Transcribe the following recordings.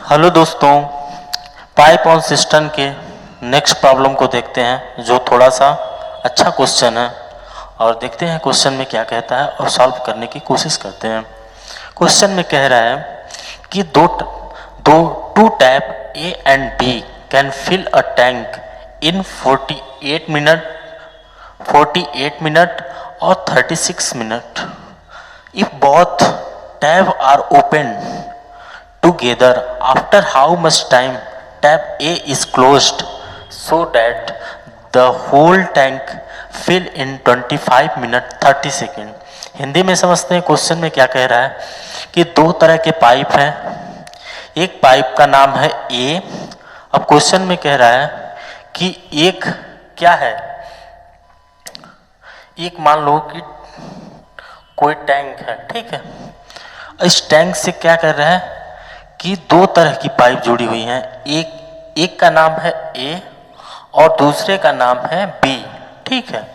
Hello दोस्तों, pipe on system के next problem को देखते हैं जो थोड़ा सा अच्छा क्वेश्चन है और देखते हैं क्वेश्चन में क्या कहता है और सॉल्व करने की कोशिश करते हैं। क्वेश्चन में कह रहा है कि two tap A and B can fill a tank in 48 minute और 36 minute. If both tap are open together, after how much time tap A is closed so that the whole tank fill in 25 minute 30 second. Hindi में समझते हैं question में क्या कह रहा है कि दो तरह के पाइप हैं। एक पाइप का नाम है ए। अब क्वेश्चन में कह रहा है कि एक क्या है, एक मान लो कि कोई टैंक है, ठीक है। इस टैंक से क्या कर रहा है कि दो तरह की पाइप जुड़ी हुई हैं। एक का नाम है ए और दूसरे का नाम है बी, ठीक है।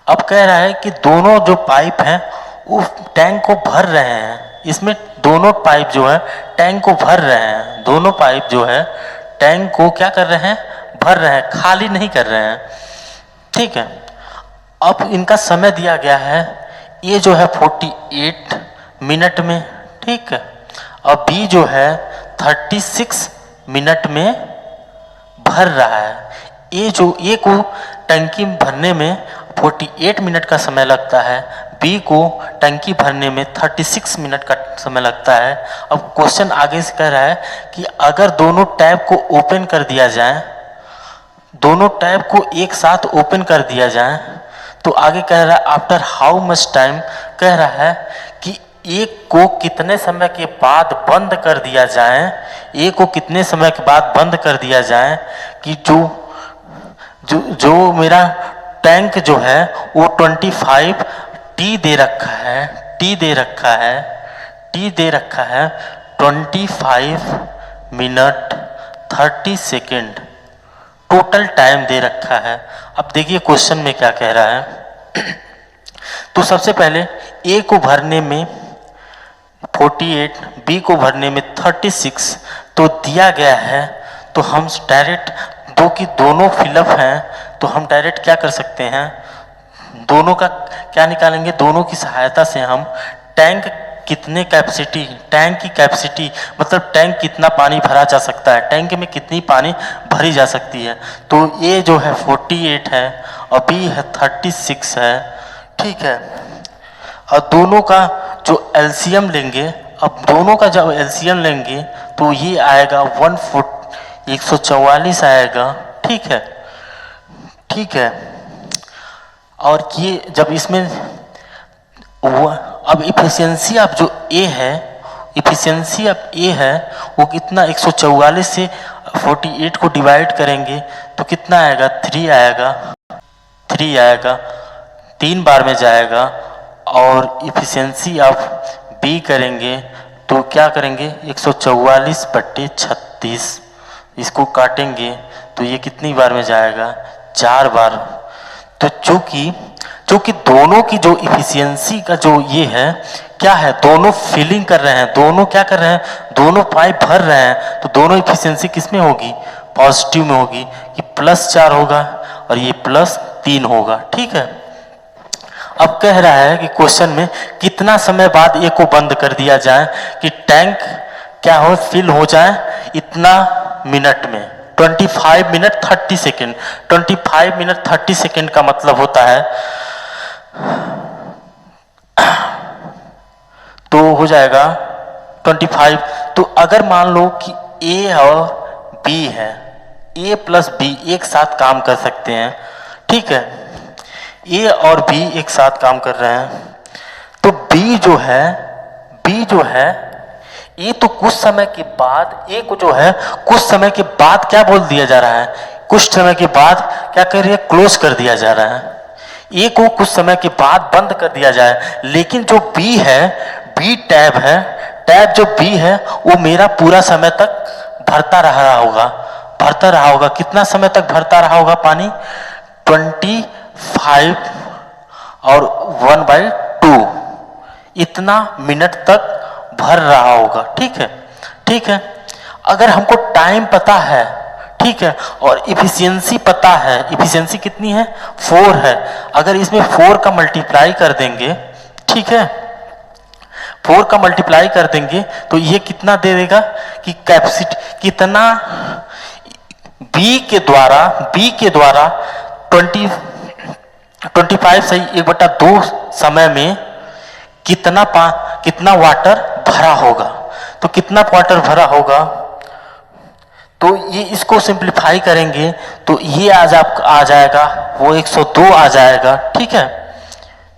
अब कह रहा है कि दोनों जो पाइप हैं वो टैंक को भर रहे हैं। इसमें दोनों पाइप जो है टैंक को भर रहे हैं। दोनों पाइप जो है टैंक को क्या कर रहे हैं, भर रहे हैं, खाली नहीं कर रहे हैं, ठीक है। अब इनका समय दिया गया है, ये जो है 48 मिनट में, ठीक है, और बी जो है 36 मिनट में भर रहा है। ए को टंकी भरने में 48 मिनट का समय लगता है, बी को टंकी भरने में 36 मिनट का समय लगता है। अब क्वेश्चन आगे से कह रहा है कि अगर दोनों टैप को ओपन कर दिया जाए, दोनों टैप को एक साथ ओपन कर दिया जाए, तो आगे कह रहा है आफ्टर हाउ मच टाइम, कह रहा है कि एक को कितने समय के बाद बंद कर दिया जाए, एक को कितने समय के बाद बंद कर दिया जाए कि जो मेरा टैंक जो है वो 25 टी दे रखा है, टी दे रखा है 25 मिनट 30 सेकेंड टोटल टाइम दे रखा है। अब देखिए क्वेश्चन में क्या कह रहा है। तो सबसे पहले ए को भरने में 48, बी को भरने में 36 तो दिया गया है। तो हम डायरेक्ट दो की दोनों फिलअप हैं तो हम डायरेक्ट क्या कर सकते हैं, दोनों का क्या निकालेंगे, दोनों की सहायता से हम टैंक कितने कैपेसिटी, टैंक की कैपेसिटी मतलब टैंक कितना पानी भरा जा सकता है, टैंक में कितनी पानी भरी जा सकती है। तो ए जो है 48 है और बी है 36 है, ठीक है। और दोनों का जो एलसीएम लेंगे, अब दोनों का जब एलसीएम लेंगे तो ये आएगा 144 आएगा, ठीक है, ठीक है। और ये जब इसमें अब इफिशियंसी अब जो ए है, इफिशियंसी अब ए है वो कितना 144 से 48 को डिवाइड करेंगे तो कितना आएगा, 3 आएगा, 3 आएगा, 3 बार में जाएगा। और इफिशियंसी ऑफ बी करेंगे तो क्या करेंगे 144/36, इसको काटेंगे तो ये कितनी बार में जाएगा, 4 बार। तो चूंकि दोनों की जो इफिशियंसी का जो ये है क्या है, दोनों फिलिंग कर रहे हैं, दोनों क्या कर रहे हैं, दोनों पाइप भर रहे हैं, तो दोनों इफिशियंसी किस में होगी, पॉजिटिव में होगी। ये +4 होगा और ये +3 होगा, ठीक है। अब कह रहा है कि क्वेश्चन में कितना समय बाद ए को बंद कर दिया जाए कि टैंक क्या हो, फिल हो जाए इतना मिनट में, 25 मिनट 30 सेकेंड। 25 मिनट 30 सेकेंड का मतलब होता है तो हो जाएगा 25। तो अगर मान लो कि ए और बी है, ए प्लस बी एक साथ काम कर सकते हैं, ठीक है, ए और बी एक साथ काम कर रहे हैं, तो बी जो है ये तो कुछ समय के बाद, ए को जो है कुछ समय के बाद क्या बोल दिया जा रहा है, कुछ समय के बाद क्या कर रही है, क्लोज कर दिया जा रहा है। ए को कुछ समय के बाद बंद कर दिया जाए, लेकिन जो बी है, बी टैब है, टैब जो बी है वो मेरा पूरा समय तक भरता रहा होगा। कितना समय तक भरता रहा होगा पानी, 25 और 1/2 इतना मिनट तक भर रहा होगा, ठीक है, ठीक है। अगर हमको टाइम पता है, ठीक है, और इफिशियंसी पता है, इफिशियंसी कितनी है 4 है, अगर इसमें 4 का मल्टीप्लाई कर देंगे, ठीक है, 4 का मल्टीप्लाई कर देंगे तो ये कितना दे देगा कि कैपेसिटी कितना बी के द्वारा 25 से 1/2 समय में कितना वाटर भरा होगा। तो कितना वाटर भरा होगा, तो ये इसको सिंप्लीफाई करेंगे तो ये आ जाएगा वो 102 आ जाएगा, ठीक है।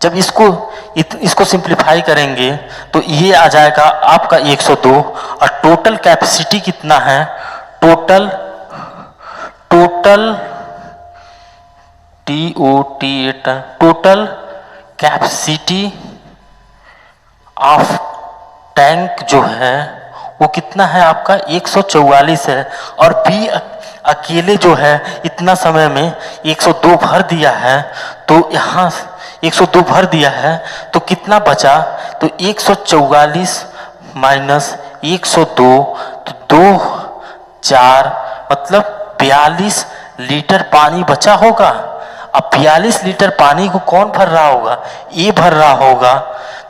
जब इसको सिंप्लीफाई करेंगे तो ये आ जाएगा आपका 102 और टोटल कैपेसिटी कितना है, total total capacity of tank जो है वो कितना है आपका 144 है, और बी अकेले जो है इतना समय में 102 भर दिया है, तो यहाँ 102 भर दिया है तो कितना बचा, तो 144 माइनस 102 तो 2 4 मतलब 42 लीटर पानी बचा होगा। अब 42 लीटर पानी को कौन भर रहा होगा, ये भर रहा होगा,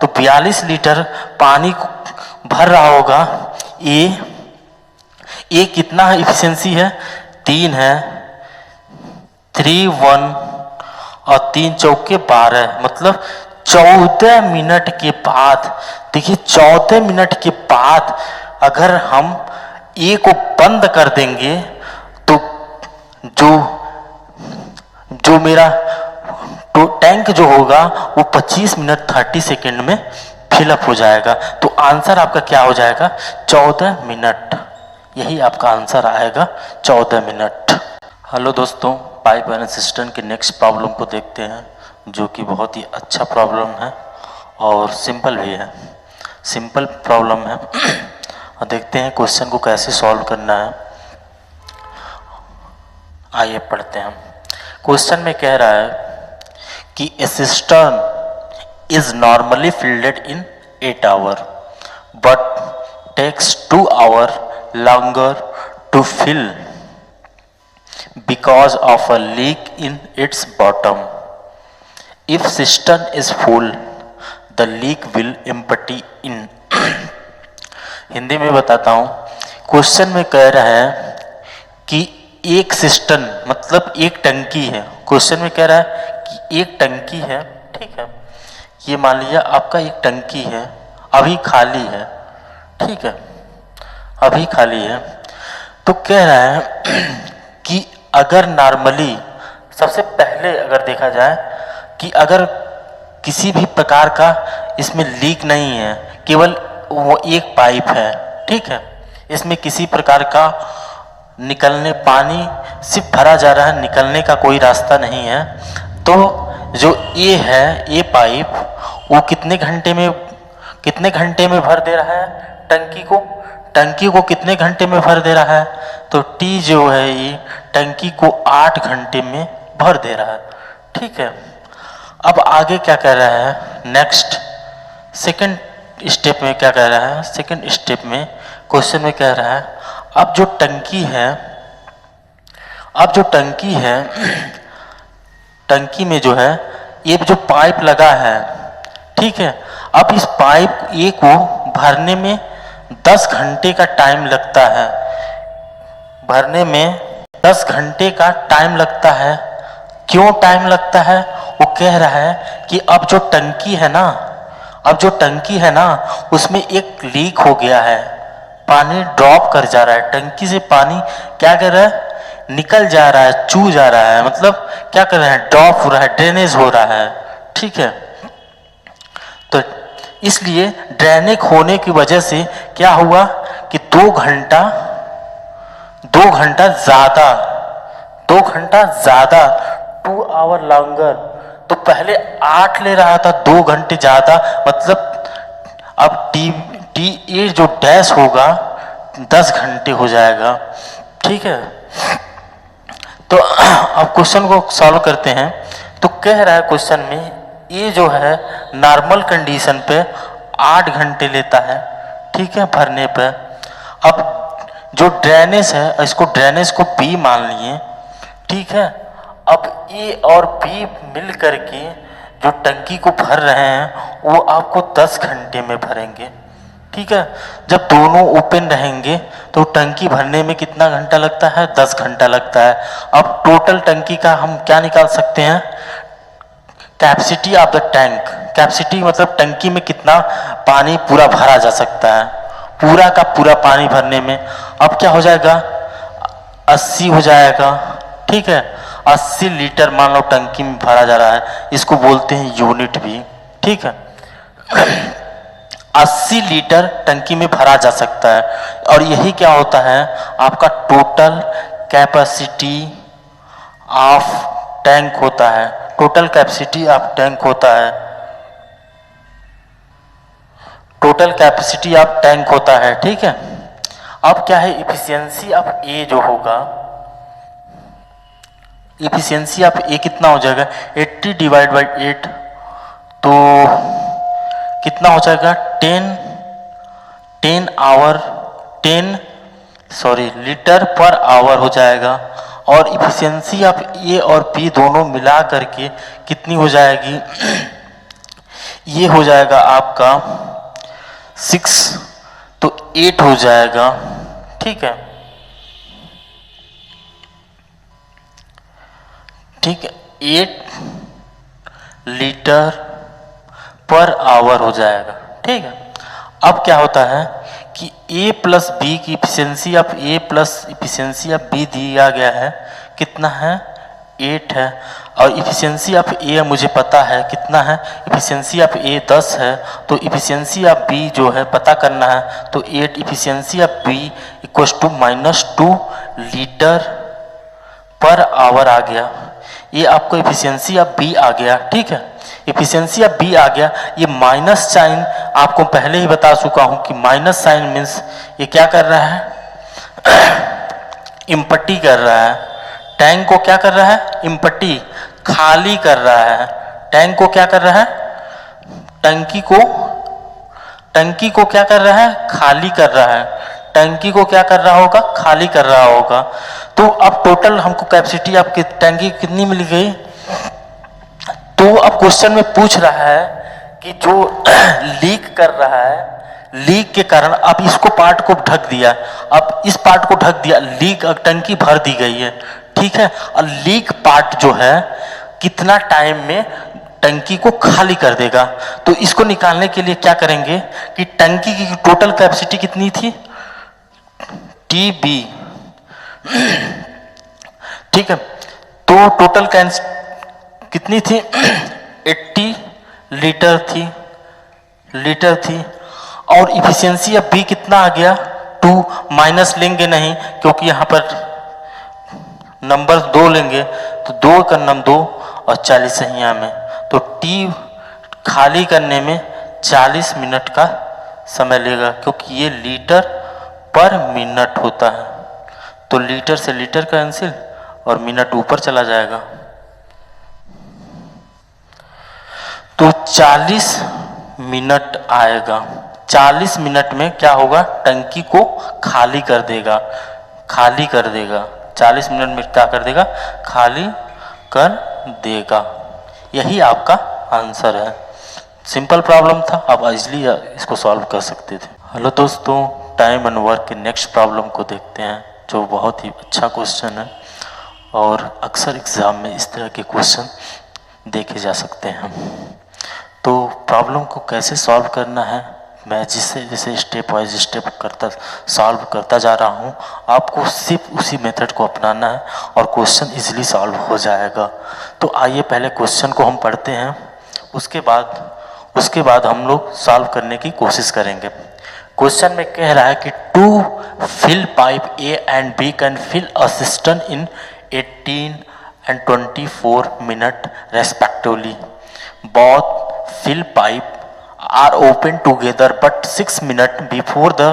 तो 42 लीटर पानी को भर रहा होगा ये कितना है इफिशियंसी है 3 है, 3 1 और 3 चौके 12 मतलब 14 मिनट के बाद, देखिए 14 मिनट के बाद अगर हम ए को बंद कर देंगे तो जो मेरा टैंक जो होगा वो 25 मिनट 30 सेकेंड में फिलअप हो जाएगा। तो आंसर आपका क्या हो जाएगा 14 मिनट, यही आपका आंसर आएगा 14 मिनट। हेलो दोस्तों, पाइप एंड सिस्टम के नेक्स्ट प्रॉब्लम को देखते हैं, जो कि बहुत ही अच्छा प्रॉब्लम है और सिंपल भी है, सिंपल प्रॉब्लम है। और देखते हैं क्वेश्चन को कैसे सॉल्व करना है। आइए पढ़ते हैं। क्वेश्चन में कह रहा है कि ए cistern is normally filled in 8 hours but takes 2 hours longer to fill because of a leak in its bottom. If cistern is full, the leak will empty in. Hindi में बताता हूँ। क्वेश्चन में कह रहा है कि एक सिस्टर्न मतलब एक टंकी है। क्वेश्चन में कह रहा है कि एक टंकी है, ठीक है, ये मान लिया आपका एक टंकी है, अभी खाली है, ठीक है, अभी खाली है। तो कह रहा है कि अगर नॉर्मली सबसे पहले अगर देखा जाए कि अगर किसी भी प्रकार का इसमें लीक नहीं है, केवल वो एक पाइप है, ठीक है, इसमें किसी प्रकार का निकलने पानी सिर्फ भरा जा रहा है, निकलने का कोई रास्ता नहीं है, तो जो ये है ये पाइप वो कितने घंटे में भर दे रहा है टंकी को कितने घंटे में भर दे रहा है, तो टी जो है ये टंकी को 8 घंटे में भर दे रहा है, ठीक है। अब आगे क्या कह रहा है, नेक्स्ट सेकंड स्टेप में क्या कह रहा है, सेकंड स्टेप में क्वेश्चन में कह रहा है अब जो टंकी है टंकी में जो है ये जो पाइप लगा है, ठीक है, अब इस पाइप ए को भरने में 10 घंटे का टाइम लगता है, भरने में 10 घंटे का टाइम लगता है। क्यों टाइम लगता है, वो कह रहा है कि अब जो टंकी है ना उसमें एक लीक हो गया है, पानी ड्रॉप कर जा रहा है, टंकी से पानी क्या कर रहा है, निकल जा रहा है, चू जा रहा है, मतलब क्या कर रहे हैं, ड्रॉप हो रहा है, ड्रेनेज हो रहा है, ठीक है। तो इसलिए ड्रेनेज होने की वजह से क्या हुआ कि 2 घंटा ज्यादा 2 आवर लॉन्गर, तो पहले 8 ले रहा था, 2 घंटे ज्यादा, मतलब अब टी ए जो डैश होगा 10 घंटे हो जाएगा, ठीक है। तो अब क्वेश्चन को सॉल्व करते हैं। तो कह रहा है क्वेश्चन में ये जो है नॉर्मल कंडीशन पे 8 घंटे लेता है, ठीक है, भरने पे। अब जो ड्रेनेज है, इसको ड्रेनेज को बी मान लिए, ठीक है। अब ए और बी मिल करके जो टंकी को भर रहे हैं वो आपको 10 घंटे में भरेंगे, ठीक है। जब दोनों ओपन रहेंगे तो टंकी भरने में कितना घंटा लगता है? 10 घंटा लगता है। अब टोटल टंकी का हम क्या निकाल सकते हैं? Capacity of the tank. Capacity मतलब टंकी में कितना पानी पूरा भरा जा सकता है, पूरा का पूरा पानी भरने में। अब क्या हो जाएगा? 80 हो जाएगा, ठीक है। 80 लीटर मान लो टंकी में भरा जा रहा है, इसको बोलते हैं यूनिट भी, ठीक है। 80 लीटर टंकी में भरा जा सकता है, और यही क्या होता है? आपका टोटल कैपेसिटी ऑफ टैंक होता है। टोटल कैपेसिटी ऑफ टैंक होता है, टोटल कैपेसिटी ऑफ टैंक होता है, ठीक है। अब क्या है? इफिशियंसी ऑफ ए जो होगा, इफिशियंसी ऑफ ए कितना हो जाएगा? 80 डिवाइड बाई 8, तो कितना हो जाएगा? 10 लीटर पर आवर हो जाएगा। और इफिशियंसी ऑफ ए और बी दोनों मिला करके कितनी हो जाएगी? ये हो जाएगा आपका 6, तो 8 हो जाएगा, ठीक है। ठीक है, 8 लीटर पर आवर हो जाएगा, ठीक है। अब क्या होता है कि A प्लस बी की efficiency of A plus efficiency of B दिया गया है, कितना है? 8 है। और इफिशियंसी ऑफ A मुझे पता है कितना है? इफिशियंसी ऑफ A 10 है, तो इफिशियंसी ऑफ B जो है पता करना है, तो 8 efficiency of B equals to -2 litre per hour आ गया। ये आपको इफिशियंसी ऑफ बी आ गया, ठीक है। इफिशियंसी ऑफ बी आ गया। ये माइनस साइन आपको पहले ही बता चुका हूं कि माइनस साइन मीन्स ये क्या कर रहा है? इम्पट्टी कर रहा है। टैंक को क्या कर रहा है? इम्पट्टी, खाली कर रहा है। टैंक को क्या कर रहा है? टंकी को क्या कर रहा है? खाली कर रहा है। टंकी को क्या कर रहा होगा? खाली कर रहा होगा। तो अब टोटल हमको कैपेसिटी आपकी टंकी कितनी मिल गई? तो अब क्वेश्चन में पूछ रहा है कि जो लीक कर रहा है, लीक के कारण अब इसको पार्ट को ढक दिया, अब इस पार्ट को ढक दिया, लीक टंकी भर दी गई है, ठीक है। और लीक पार्ट जो है कितना टाइम में टंकी को खाली कर देगा? तो इसको निकालने के लिए क्या करेंगे कि टंकी की टोटल कैपेसिटी कितनी थी? टीबी, ठीक है। तो टोटल कितनी थी? 80 लीटर थी। और इफिशियंसी अब बी कितना आ गया? 2, माइनस लेंगे नहीं क्योंकि यहाँ पर नंबर 2 लेंगे, तो 2 का नंबर 2 और 40 है यहाँ में, तो टी खाली करने में 40 मिनट का समय लेगा, क्योंकि ये लीटर पर मिनट होता है। तो लीटर से लीटर कैंसिल और मिनट ऊपर चला जाएगा, तो 40 मिनट आएगा। 40 मिनट में क्या होगा? टंकी को खाली कर देगा। 40 मिनट में क्या कर देगा? खाली कर देगा। यही आपका आंसर है। सिंपल प्रॉब्लम था, आप इजीली इसको सॉल्व कर सकते थे। हेलो दोस्तों, टाइम एंड वर्क के नेक्स्ट प्रॉब्लम को देखते हैं, जो बहुत ही अच्छा क्वेश्चन है और अक्सर एग्जाम में इस तरह के क्वेश्चन देखे जा सकते हैं। तो प्रॉब्लम को कैसे सॉल्व करना है, मैं जैसे स्टेप वाइज स्टेप सॉल्व करता जा रहा हूँ, आपको सिर्फ उसी मेथड को अपनाना है और क्वेश्चन इजीली सॉल्व हो जाएगा। तो आइए पहले क्वेश्चन को हम पढ़ते हैं, उसके बाद हम लोग सॉल्व करने की कोशिश करेंगे। क्वेश्चन में कह रहा है कि 2 fill pipe A and B can fill a cistern in 18 and 24 minutes respectively. Both fill pipe are open together, but 6 minutes before the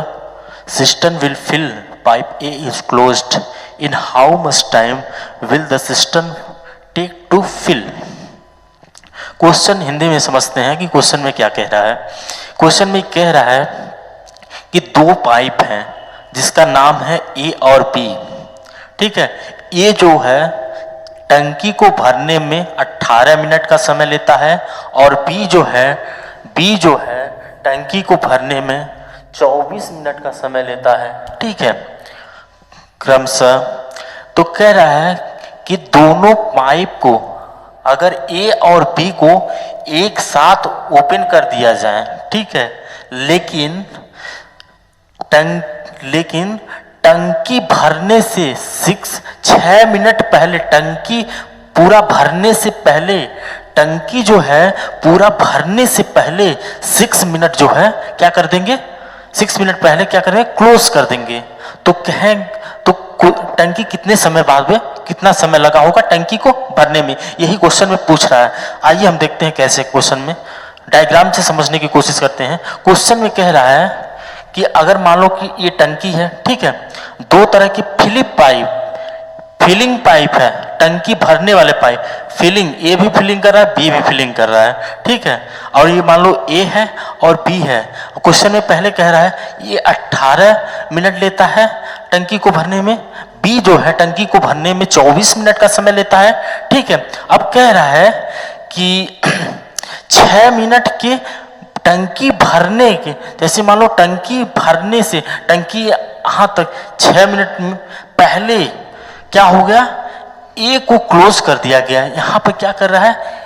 cistern will fill, pipe A is closed. In how much time will the cistern take to fill? Question Hindi में समझते हैं कि question में क्या कह रहा है। Question में कह रहा है कि 2 पाइप हैं, जिसका नाम है ए और बी। ठीक है, ए जो है टंकी को भरने में 18 मिनट का समय लेता है और बी जो है टंकी को भरने में 24 मिनट का समय लेता है। ठीक है, क्रमशः तो कह रहा है कि दोनों पाइप को अगर ए और बी को एक साथ ओपन कर दिया जाए, ठीक है, लेकिन टंकी भरने से 6 मिनट पहले, टंकी पूरा भरने से पहले, टंकी जो है पूरा भरने से पहले 6 मिनट जो है क्या कर देंगे, 6 मिनट पहले क्या करेंगे, क्लोज कर देंगे। तो कहें तो टंकी कितने समय बाद में, कितना समय लगा होगा टंकी को भरने में, यही क्वेश्चन में पूछ रहा है। आइए हम देखते हैं कैसे क्वेश्चन में डायग्राम से समझने की कोशिश करते हैं। क्वेश्चन में कह रहा है कि अगर मान लो कि ये टंकी है, ठीक है, दो तरह की फिलिंग पाइप है, टंकी भरने वाले पाइप, फिलिंग, ए भी फिलिंग कर रहा है, बी भी फिलिंग कर रहा है। ठीक है, और ये मान लो ए है और बी है। क्वेश्चन में पहले कह रहा है ये 18 मिनट लेता है टंकी को भरने में, बी जो है टंकी को भरने में 24 मिनट का समय लेता है। ठीक है, अब कह रहा है कि 6 मिनट के टंकी भरने के, जैसे मान लो टंकी भरने से टंकी यहाँ तक 6 मिनट पहले क्या हो गया, ए को क्लोज कर दिया गया। यहाँ पर क्या कर रहा है,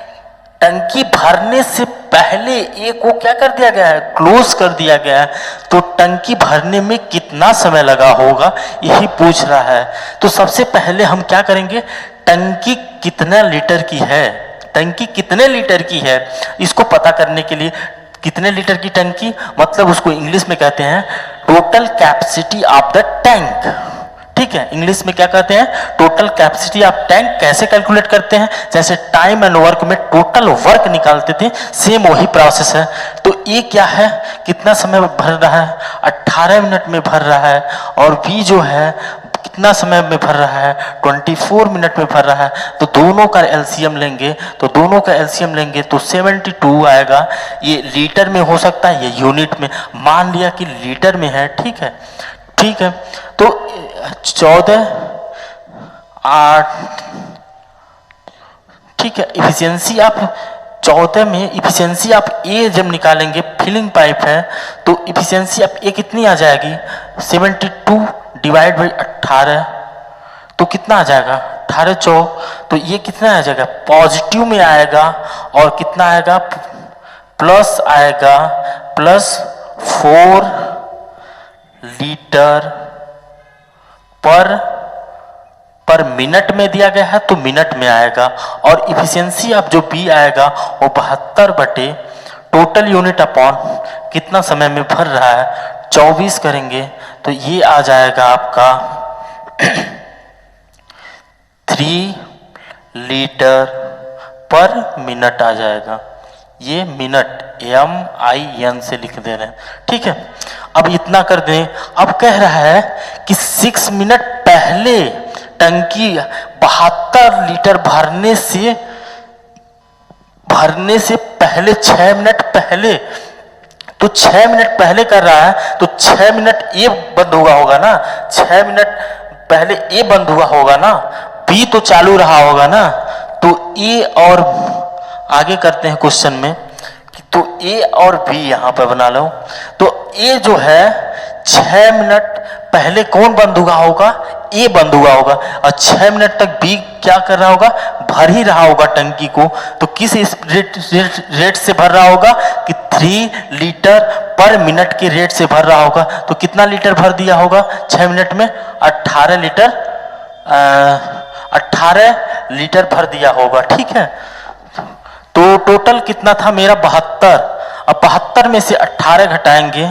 टंकी भरने से पहले ए को क्या कर दिया गया है, क्लोज कर दिया गया है। तो टंकी भरने में कितना समय लगा होगा यही पूछ रहा है। तो सबसे पहले हम क्या करेंगे, टंकी कितना लीटर की है, टंकी कितने लीटर की है इसको पता करने के लिए, कितने लीटर की टंकी मतलब उसको इंग्लिश में कहते हैं total capacity of the tank. ठीक है, इंग्लिश में क्या कहते हैं, टोटल कैपेसिटी ऑफ टैंक। कैसे कैलकुलेट करते हैं, जैसे टाइम एंड वर्क में टोटल वर्क निकालते थे, सेम वही प्रोसेस है। तो ये क्या है, कितना समय में भर रहा है, 18 मिनट में भर रहा है, और बी जो है कितना समय में भर रहा है, 24 मिनट में भर रहा है। तो दोनों का एलसीएम लेंगे, तो दोनों का एलसीएम लेंगे तो 72 आएगा। ये लीटर में हो सकता है, ये यूनिट में, मान लिया कि लीटर में है। ठीक है, ठीक है, तो 14 8, ठीक है, इफिशियंसी आप 14 में इफिशियंसी आप ए जब निकालेंगे, फिलिंग पाइप है तो इफिशियंसी आप ए कितनी आ जाएगी, 72 डिवाइड बाई 18, तो कितना आ जाएगा, 18 चौक, तो ये कितना आ जाएगा, पॉजिटिव में आएगा, और कितना आएगा, प्लस आएगा, प्लस 4 लीटर पर मिनट में दिया गया है तो मिनट में आएगा। और इफिशियंसी अब जो बी आएगा वो 72 बटे टोटल यूनिट अपॉन कितना समय में भर रहा है, 24 करेंगे तो ये आ जाएगा आपका 3 लीटर पर मिनट आ जाएगा। ये मिनट MIN से लिख दे रहे हैं। ठीक है, अब इतना कर दें। अब कह रहा है कि 6 मिनट पहले टंकी 72 लीटर भरने से पहले 6 मिनट पहले, तो 6 मिनट पहले कर रहा है तो 6 मिनट ए बंद हुआ होगा ना, 6 मिनट पहले ए बंद हुआ होगा ना, बी तो चालू रहा होगा ना। तो ए और आगे करते हैं क्वेश्चन में, तो ए और बी यहां पर बना लो। तो ए जो है 6 मिनट पहले कौन बंद हुआ होगा, ए बंद हुआ होगा, और 6 मिनट तक बी क्या कर रहा होगा, भर ही रहा होगा टंकी को। तो किस रेट से भर रहा होगा कि 3 लीटर पर मिनट के रेट से भर रहा होगा। तो कितना लीटर भर दिया होगा 6 मिनट में, 18 लीटर भर दिया होगा। ठीक है, तो टोटल कितना था मेरा 72। अब 72 में से 18 घटाएंगे,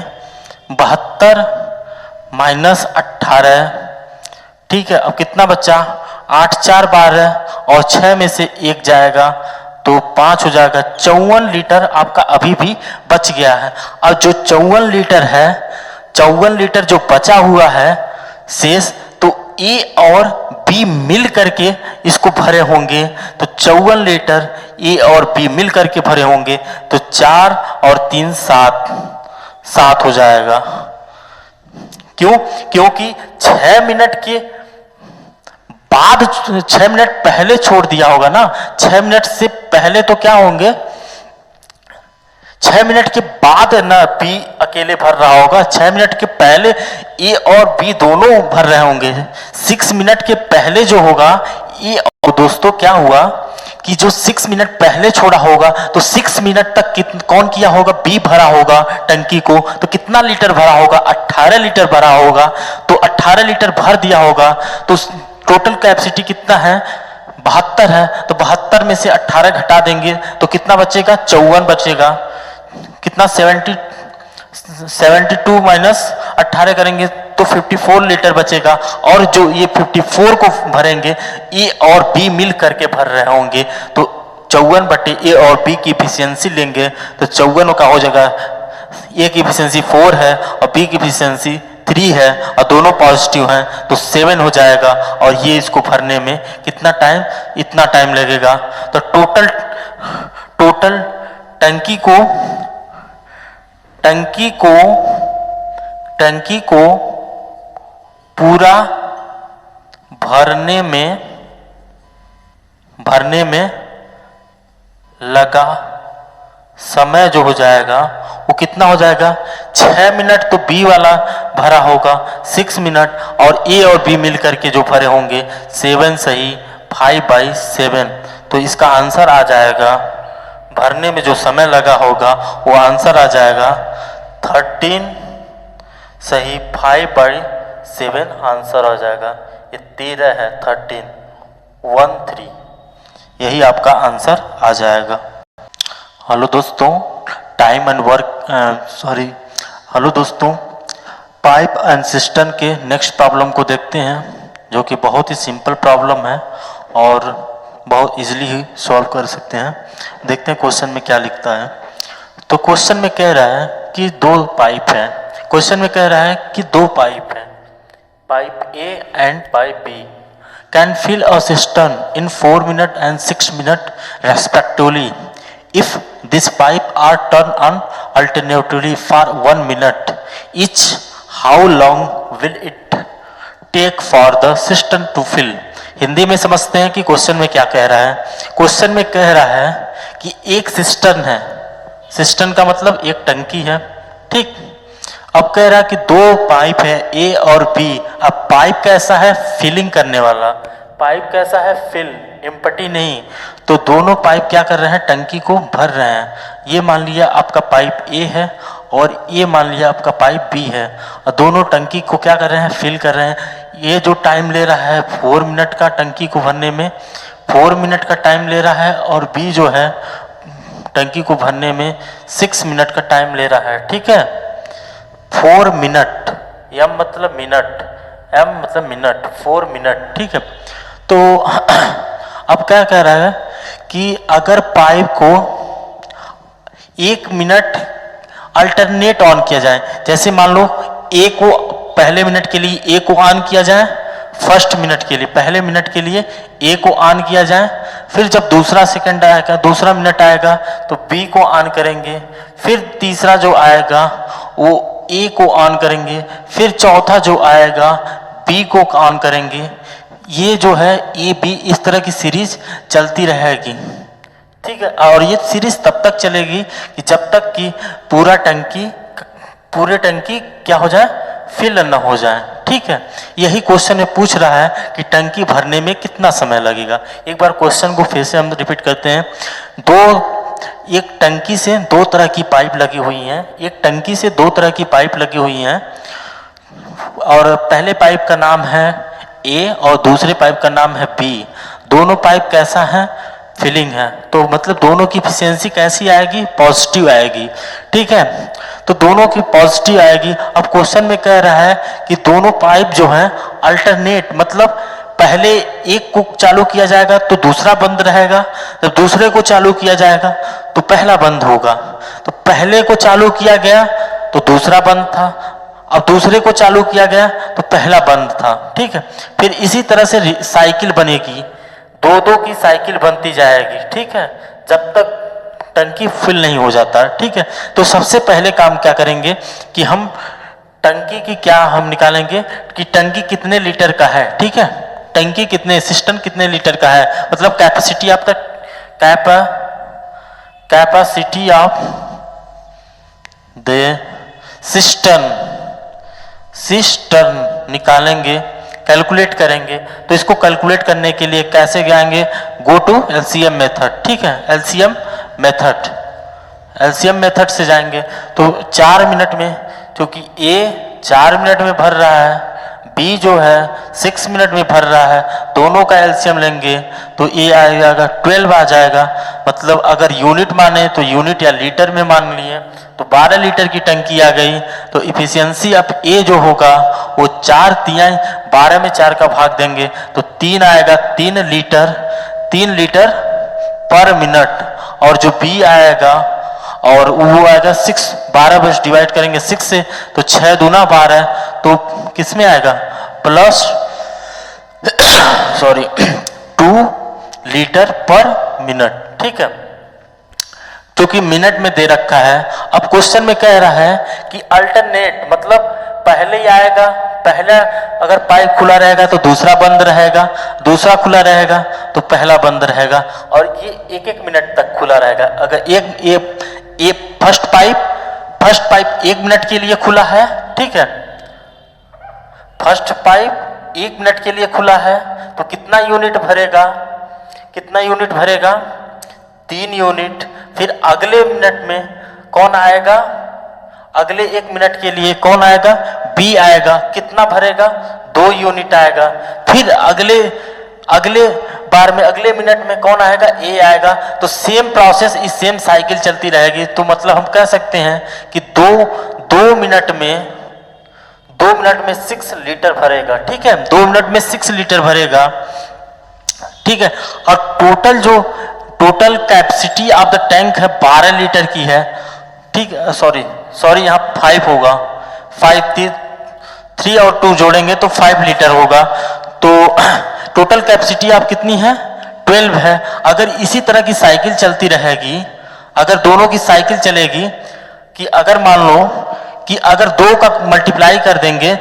72 माइनस 18, ठीक है, अब कितना बचा, 8 4 12 और 6 में से 1 जाएगा तो 5 हो जाएगा। 54 लीटर आपका अभी भी बच गया है। और जो 54 लीटर है, 54 लीटर जो बचा हुआ है शेष, तो ए और बी मिल करके इसको भरे होंगे। तो 54 लीटर ए और बी मिल करके भरे होंगे, तो 4 और 3 7 हो जाएगा। क्यों? क्योंकि 6 मिनट के बाद 6 मिनट पहले छोड़ दिया होगा ना, 6 मिनट से पहले तो क्या होंगे, 6 मिनट के बाद ना बी अकेले भर रहा होगा, 6 मिनट के पहले ए और बी दोनों भर रहे होंगे। 6 मिनट के पहले जो होगा ए, और दोस्तों क्या हुआ कि जो 6 मिनट पहले छोड़ा होगा तो 6 मिनट तक कौन किया होगा, बी भरा होगा टंकी को। तो कितना लीटर भरा होगा, 18 लीटर भरा होगा। तो 18 लीटर भर दिया होगा तो टोटल कैपेसिटी कितना है, 72 है। तो 72 में से 18 घटा देंगे तो कितना बचेगा, 54 बचेगा। कितना, 72 माइनस 18 करेंगे तो 54 लीटर बचेगा। और जो ये 54 को भरेंगे ए और बी मिल करके भर रहे होंगे, तो 54 बटे ए और बी की इफिशियंसी लेंगे तो 54 का हो जाएगा, ए की इफिशियंसी 4 है और बी की इफिशियंसी 3 है और दोनों पॉजिटिव हैं तो 7 हो जाएगा। और ये इसको भरने में कितना टाइम, इतना टाइम लगेगा। तो टोटल टंकी को पूरा भरने में लगा समय जो हो जाएगा वो कितना हो जाएगा, 6 मिनट तो बी वाला भरा होगा, 6 मिनट और ए और बी मिलकर के जो भरे होंगे 7 सही 5/7। तो इसका आंसर आ जाएगा, भरने में जो समय लगा होगा वो आंसर आ जाएगा 13 सही 5/7 आंसर हो जाएगा। ये 13 है, 13 यही आपका आंसर आ जाएगा। हेलो दोस्तों, हेलो दोस्तों, पाइप एंड सिस्टम के नेक्स्ट प्रॉब्लम को देखते हैं, जो कि बहुत ही सिंपल प्रॉब्लम है और बहुत इजीली ही सॉल्व कर सकते हैं। देखते हैं क्वेश्चन में क्या लिखता है। तो क्वेश्चन में कह रहा है कि 2 पाइप हैं। क्वेश्चन में कह रहा है कि 2 पाइप हैं, pipe A and pipe B can fill a system in 4 minute and 6 minute respectively if this pipe are turned on alternatively for 1 minute each, how long will it take for the system to fill? Hindi में समझते हैं कि question में क्या कह रहा है। Question में कह रहा है कि एक सिस्टम है, सिस्टम का मतलब एक टंकी है, ठीक। अब कह रहा है कि 2 पाइप है ए और बी। अब पाइप कैसा है, फिलिंग करने वाला। पाइप कैसा है, फिल, एम्प्टी नहीं। तो दोनों पाइप क्या कर रहे हैं, टंकी को भर रहे हैं। ये मान लिया आपका पाइप ए है और ये मान लिया आपका पाइप बी है और दोनों टंकी को क्या कर रहे हैं, फिल कर रहे हैं। ये जो टाइम ले रहा है 4 मिनट का टंकी को भरने में, 4 मिनट का टाइम ले रहा है और बी जो है टंकी को भरने में 6 मिनट का टाइम ले रहा है, ठीक है। 4 मिनट, एम मतलब मिनट, एम मतलब मिनट, 4 मिनट, ठीक है। तो अब क्या कह रहा है कि अगर पाइप को 1 मिनट अल्टरनेट ऑन किया जाए, जैसे मान लो ए को पहले मिनट के लिए ए को ऑन किया जाए, फर्स्ट मिनट के लिए, पहले मिनट के लिए ए को ऑन किया जाए, फिर जब दूसरा सेकंड आएगा, दूसरा मिनट आएगा तो बी को ऑन करेंगे, फिर तीसरा जो आएगा वो ए को ऑन करेंगे, फिर चौथा जो आएगा बी को ऑन करेंगे। ये जो है ए बी इस तरह की सीरीज चलती रहेगी, ठीक है। और ये सीरीज तब तक चलेगी कि जब तक कि पूरे टंकी क्या हो जाए, फिल न हो जाए, ठीक है। यही क्वेश्चन में पूछ रहा है कि टंकी भरने में कितना समय लगेगा। एक बार क्वेश्चन को फिर से हम रिपीट करते हैं। एक टंकी से 2 तरह की पाइप लगी हुई हैं, एक टंकी से 2 तरह की पाइप लगी हुई हैं और पहले पाइप का नाम है ए और दूसरे पाइप का नाम है बी। दोनों पाइप कैसा है, फिलिंग है, तो मतलब दोनों की एफिशिएंसी कैसी आएगी, पॉजिटिव आएगी, ठीक है। तो दोनों की पॉजिटिव आएगी। अब क्वेश्चन में कह रहा है कि दोनों पाइप जो है अल्टरनेट, मतलब पहले एक को चालू किया जाएगा तो दूसरा बंद रहेगा, जब दूसरे को चालू किया जाएगा तो पहला बंद होगा। तो पहले को चालू किया गया तो दूसरा बंद था, अब दूसरे को चालू किया गया तो पहला बंद था, ठीक है। फिर इसी तरह से साइकिल बनेगी, 2-2 की साइकिल बनती जाएगी, ठीक है, जब तक टंकी फिल नहीं हो जाता, ठीक है। तो सबसे पहले काम क्या करेंगे कि हम टंकी की क्या हम निकालेंगे कि टंकी कितने लीटर का है, ठीक है, टंकी कितने, सिस्टम कितने लीटर का है, मतलब कैपेसिटी आपका कैपेसिटी ऑफ द सिस्टर्न निकालेंगे, कैलकुलेट करेंगे। तो इसको कैलकुलेट करने के लिए कैसे जाएंगे, गो टू एलसीएम मेथड, ठीक है, एलसीएम मेथड से जाएंगे। तो 4 मिनट में, क्योंकि ए 4 मिनट में भर रहा है, बी जो है 6 मिनट में भर रहा है, दोनों का एलसीएम लेंगे तो ए आ जाएगा 12 आ जाएगा। मतलब अगर यूनिट माने तो यूनिट या लीटर में मान लिए तो 12 लीटर की टंकी आ गई। तो इफिशियंसी ऑफ ए जो होगा वो 4 तिहाई 12 में 4 का भाग देंगे तो 3 आएगा, 3 लीटर पर मिनट। और जो बी आएगा और वो आएगा 6, 12 बस डिवाइड करेंगे 6 से तो 6 दूना 12, तो किस में आएगा प्लस 2 लीटर पर मिनट, ठीक है, क्योंकि मिनट में दे रखा है। अब क्वेश्चन में कह रहा है कि अल्टरनेट, मतलब पहले ही आएगा, पहला अगर पाइप खुला रहेगा तो दूसरा बंद रहेगा, दूसरा खुला रहेगा तो पहला बंद रहेगा, और ये 1-1 मिनट तक खुला रहेगा। अगर एक फर्स्ट पाइप 1 मिनट के लिए खुला है, ठीक है, फर्स्ट पाइप 1 मिनट के लिए खुला है तो कितना यूनिट भरेगा, 3 यूनिट। फिर अगले मिनट में कौन आएगा, अगले 1 मिनट के लिए कौन आएगा, बी आएगा, कितना भरेगा, 2 यूनिट आएगा। फिर अगले बार में, अगले मिनट में कौन आएगा, ए आएगा। तो सेम प्रोसेस, इस सेम साइकिल चलती रहेगी। तो मतलब हम कह सकते हैं कि दो मिनट में 6 लीटर भरेगा, ठीक है, 2 मिनट में 6 लीटर भरेगा, ठीक है। और total capacity of the tank है 12 लीटर की है, ठीक है, सॉरी यहाँ 5 होगा, 3 और 2 जोड़ेंगे तो 5 लीटर होगा। तो टोटल कैपेसिटी आप कितनी है, 12 है। अगर इसी तरह की साइकिल चलती रहेगी, अगर दोनों की साइकिल चलेगी, कि अगर मान लो कि अगर 2 का मल्टीप्लाई कर देंगे,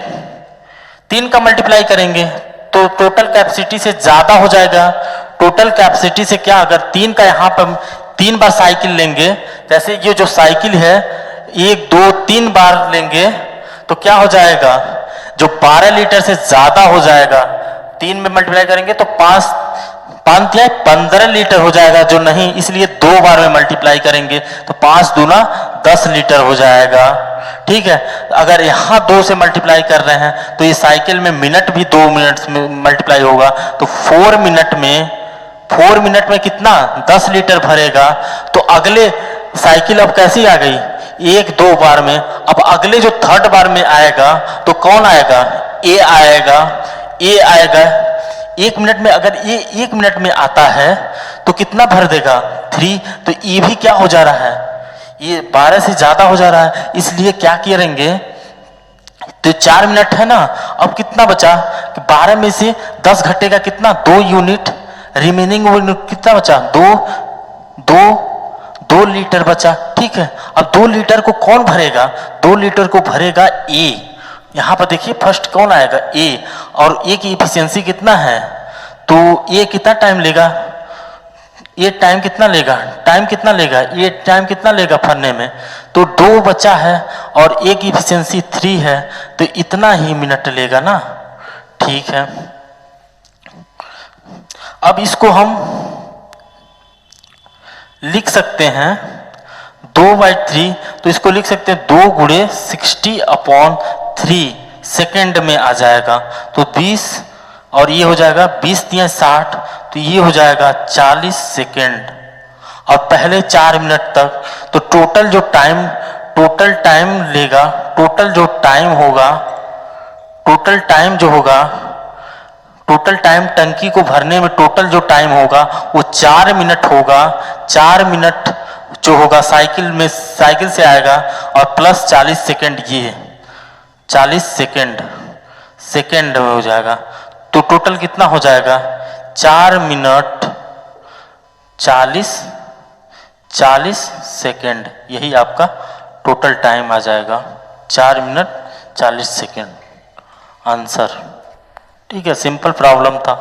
3 का मल्टीप्लाई करेंगे तो टोटल कैपेसिटी से ज्यादा हो जाएगा। टोटल कैपेसिटी से क्या, अगर 3 का यहाँ पर 3 बार साइकिल लेंगे, जैसे ये जो साइकिल है 1 2 3 बार लेंगे तो क्या हो जाएगा, जो 12 लीटर से ज्यादा हो जाएगा, 3 में मल्टीप्लाई करेंगे तो 5 15 लीटर हो जाएगा, जो नहीं, इसलिए 2 बार में मल्टीप्लाई करेंगे तो 5 दूना 10 लीटर हो जाएगा, ठीक है। अगर यहाँ 2 से मल्टीप्लाई कर रहे हैं तो ये साइकिल में मिनट भी 2 मिनट में मल्टीप्लाई होगा, तो 4 मिनट में कितना, 10 लीटर भरेगा। तो अगले साइकिल अब कैसी आ गई, 1-2 बार में। अब अगले जो 3rd बार में आएगा तो कौन आएगा, ए आएगा 1 मिनट में। अगर ये 1 मिनट में आता है तो कितना भर देगा, 3। तो ये भी क्या हो जा रहा है, ये 12 से ज्यादा हो जा रहा है, इसलिए क्या करेंगे, तो 4 मिनट है ना, अब कितना बचा कि 12 में से 10 घटेगा कितना, 2 यूनिट, रिमेनिंग कितना बचा, 2 लीटर बचा, ठीक है। अब 2 लीटर को कौन भरेगा, 2 लीटर को भरेगा ए। यहां पर देखिए फर्स्ट कौन आएगा, ए, और ए की इफिशियंसी कितना है, तो ए कितना टाइम लेगा, ये टाइम कितना लेगा, ये टाइम कितना लेगा भरने में, तो 2 बचा है और ए की इफिशियंसी 3 है, तो इतना ही मिनट लेगा ना, ठीक है। अब इसको हम लिख सकते हैं 2/3, तो इसको लिख सकते हैं 2 गुणे 60/3 सेकेंड में आ जाएगा। तो 20 और ये हो जाएगा 20 × 60, तो ये हो जाएगा 40 सेकेंड। और पहले 4 मिनट तक, तो टोटल टाइम लेगा, टोटल टाइम टंकी को भरने में टोटल जो टाइम होगा वो 4 मिनट होगा। 4 मिनट जो होगा साइकिल से आएगा, और प्लस 40 सेकेंड, ये 40 सेकेंड हो जाएगा। तो टोटल कितना हो जाएगा, 4 मिनट 40 सेकेंड, यही आपका टोटल टाइम आ जाएगा, 4 मिनट 40 सेकेंड आंसर। ठीक है, सिंपल प्रॉब्लम था।